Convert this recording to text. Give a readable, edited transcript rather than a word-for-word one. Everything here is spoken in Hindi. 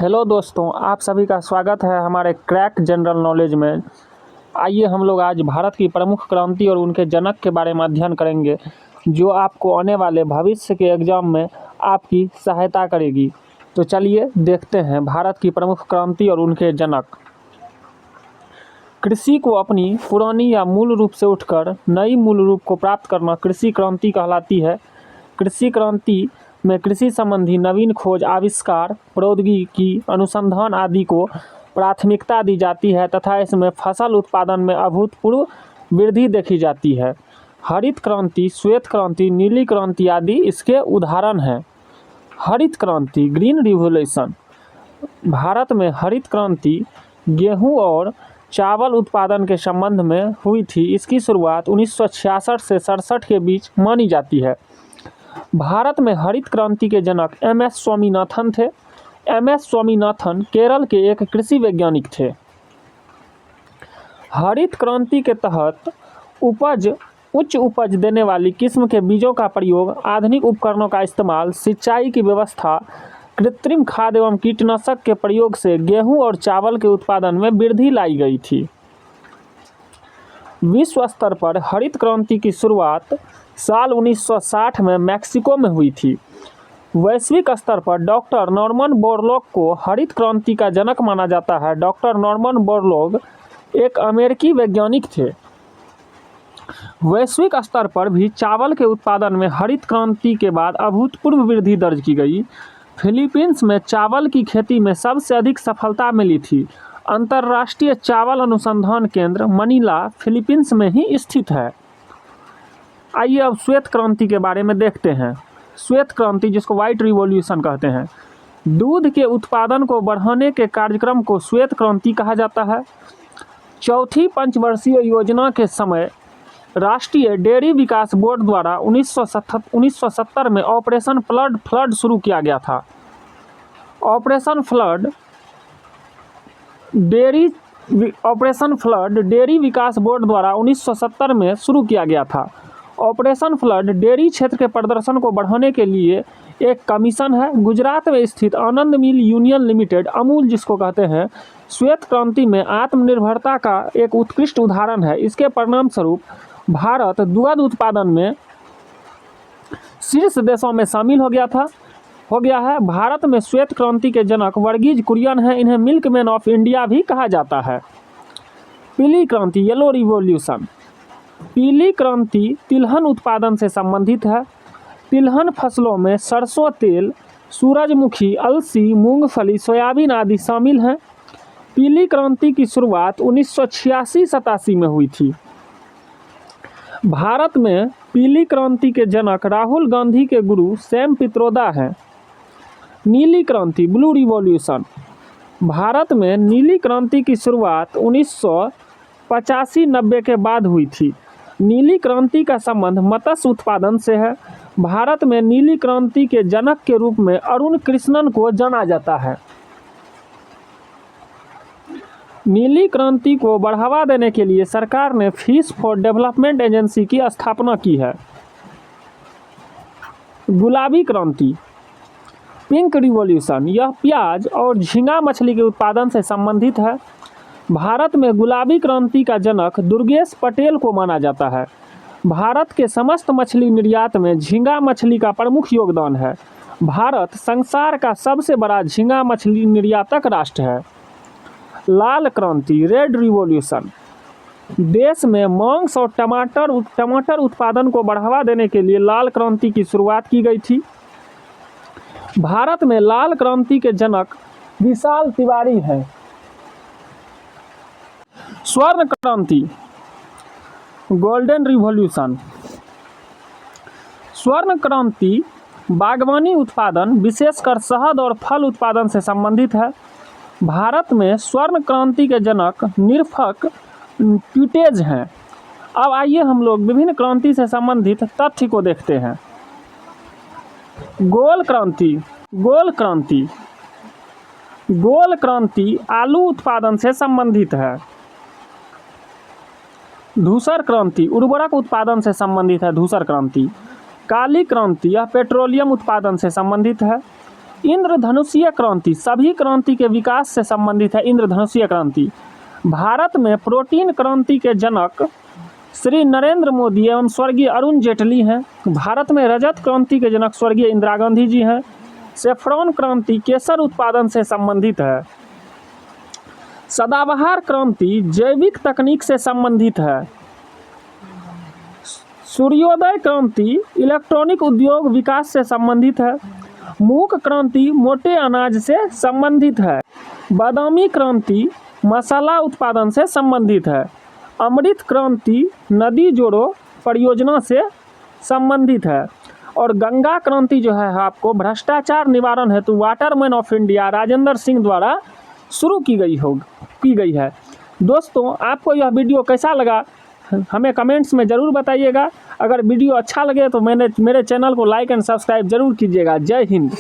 हेलो दोस्तों, आप सभी का स्वागत है हमारे क्रैक जनरल नॉलेज में। आइए हम लोग आज भारत की प्रमुख क्रांति और उनके जनक के बारे में अध्ययन करेंगे, जो आपको आने वाले भविष्य के एग्जाम में आपकी सहायता करेगी। तो चलिए देखते हैं भारत की प्रमुख क्रांति और उनके जनक। कृषि को अपनी पुरानी या मूल रूप से उठकर नई मूल रूप को प्राप्त करना कृषि क्रांति कहलाती है। कृषि क्रांति में कृषि संबंधी नवीन खोज, आविष्कार, प्रौद्योगिकी, अनुसंधान आदि को प्राथमिकता दी जाती है तथा इसमें फसल उत्पादन में अभूतपूर्व वृद्धि देखी जाती है। हरित क्रांति, श्वेत क्रांति, नीली क्रांति आदि इसके उदाहरण हैं। हरित क्रांति, ग्रीन रिवॉल्यूशन। भारत में हरित क्रांति गेहूं और चावल उत्पादन के संबंध में हुई थी। इसकी शुरुआत 1966 से 67 के बीच मानी जाती है। भारत में हरित क्रांति के जनक एम.एस. स्वामीनाथन थे। एम.एस. स्वामीनाथन केरल के एक कृषि वैज्ञानिक थे। हरित क्रांति के तहत उच्च उपज देने वाली किस्म के बीजों का प्रयोग, आधुनिक उपकरणों का इस्तेमाल, सिंचाई की व्यवस्था, कृत्रिम खाद एवं कीटनाशक के प्रयोग से गेहूं और चावल के उत्पादन में वृद्धि लाई गई थी। विश्व स्तर पर हरित क्रांति की शुरुआत साल 1960 में मैक्सिको में हुई थी। वैश्विक स्तर पर डॉक्टर नॉर्मन बोरलॉग को हरित क्रांति का जनक माना जाता है। डॉक्टर नॉर्मन बोरलॉग एक अमेरिकी वैज्ञानिक थे। वैश्विक स्तर पर भी चावल के उत्पादन में हरित क्रांति के बाद अभूतपूर्व वृद्धि दर्ज की गई। फिलीपींस में चावल की खेती में सबसे अधिक सफलता मिली थी। अंतर्राष्ट्रीय चावल अनुसंधान केंद्र मनीला फिलीपींस में ही स्थित है। आइए अब श्वेत क्रांति के बारे में देखते हैं। श्वेत क्रांति, जिसको व्हाइट रिवॉल्यूशन कहते हैं, दूध के उत्पादन को बढ़ाने के कार्यक्रम को श्वेत क्रांति कहा जाता है। चौथी पंचवर्षीय योजना के समय राष्ट्रीय डेयरी विकास बोर्ड द्वारा 1970 में ऑपरेशन फ्लड शुरू किया गया था। ऑपरेशन फ्लड डेयरी विकास बोर्ड द्वारा 1970 में शुरू किया गया था। ऑपरेशन फ्लड डेयरी क्षेत्र के प्रदर्शन को बढ़ाने के लिए एक कमीशन है। गुजरात में स्थित आनंद मिल यूनियन लिमिटेड, अमूल जिसको कहते हैं, श्वेत क्रांति में आत्मनिर्भरता का एक उत्कृष्ट उदाहरण है। इसके परिणाम स्वरूप भारत दुग्ध उत्पादन में शीर्ष देशों में शामिल हो गया है। भारत में श्वेत क्रांति के जनक वर्गीज कुरियन हैं। इन्हें मिल्कमैन ऑफ इंडिया भी कहा जाता है। पीली क्रांति, येलो रिवॉल्यूशन। पीली क्रांति तिलहन उत्पादन से संबंधित है। तिलहन फसलों में सरसों तेल, सूरजमुखी, अलसी, मूंगफली, सोयाबीन आदि शामिल हैं। पीली क्रांति की शुरुआत 1986-87 में हुई थी। भारत में पीली क्रांति के जनक राहुल गांधी के गुरु सैम पित्रोदा हैं। नीली क्रांति, ब्लू रिवॉल्यूशन। भारत में नीली क्रांति की शुरुआत 1985-90 के बाद हुई थी। नीली क्रांति का संबंध मत्स्य उत्पादन से है। भारत में नीली क्रांति के जनक के रूप में अरुण कृष्णन को जाना जाता है। नीली क्रांति को बढ़ावा देने के लिए सरकार ने फिश फॉर डेवलपमेंट एजेंसी की स्थापना की है। गुलाबी क्रांति, पिंक रिवॉल्यूशन। यह प्याज और झींगा मछली के उत्पादन से संबंधित है। भारत में गुलाबी क्रांति का जनक दुर्गेश पटेल को माना जाता है। भारत के समस्त मछली निर्यात में झींगा मछली का प्रमुख योगदान है। भारत संसार का सबसे बड़ा झींगा मछली निर्यातक राष्ट्र है। लाल क्रांति, रेड रिवॉल्यूशन। देश में मांस और टमाटर उत्पादन को बढ़ावा देने के लिए लाल क्रांति की शुरुआत की गई थी। भारत में लाल क्रांति के जनक विशाल तिवारी हैं। स्वर्ण क्रांति, गोल्डन रिवॉल्यूशन। स्वर्ण क्रांति बागवानी उत्पादन, विशेषकर शहद और फल उत्पादन से संबंधित है। भारत में स्वर्ण क्रांति के जनक निरफक ट्यूटेज हैं। अब आइए हम लोग विभिन्न क्रांति से संबंधित तथ्य को देखते हैं। गोल क्रांति आलू उत्पादन से संबंधित है। धूसर क्रांति उर्वरक उत्पादन से संबंधित है। धूसर क्रांति। काली क्रांति यह पेट्रोलियम उत्पादन से संबंधित है। इंद्रधनुषीय क्रांति सभी क्रांति के विकास से संबंधित है। इंद्रधनुषीय क्रांति भारत में प्रोटीन क्रांति के जनक श्री नरेंद्र मोदी एवं स्वर्गीय अरुण जेटली हैं। भारत में रजत क्रांति के जनक स्वर्गीय इंदिरा गांधी जी हैं। सेफ्रॉन क्रांति केसर उत्पादन से संबंधित है। सदाबहार क्रांति जैविक तकनीक से संबंधित है। सूर्योदय क्रांति इलेक्ट्रॉनिक उद्योग विकास से संबंधित है। मूक क्रांति मोटे अनाज से संबंधित है। बादामी क्रांति मसाला उत्पादन से संबंधित है। अमृत क्रांति नदी जोड़ो परियोजना से संबंधित है। और गंगा क्रांति जो है आपको भ्रष्टाचार निवारण हेतु Waterman of India Rajendra Singh द्वारा शुरू की गई है। दोस्तों, आपको यह वीडियो कैसा लगा हमें कमेंट्स में ज़रूर बताइएगा। अगर वीडियो अच्छा लगे तो मेरे चैनल को लाइक एंड सब्सक्राइब जरूर कीजिएगा। जय हिंद।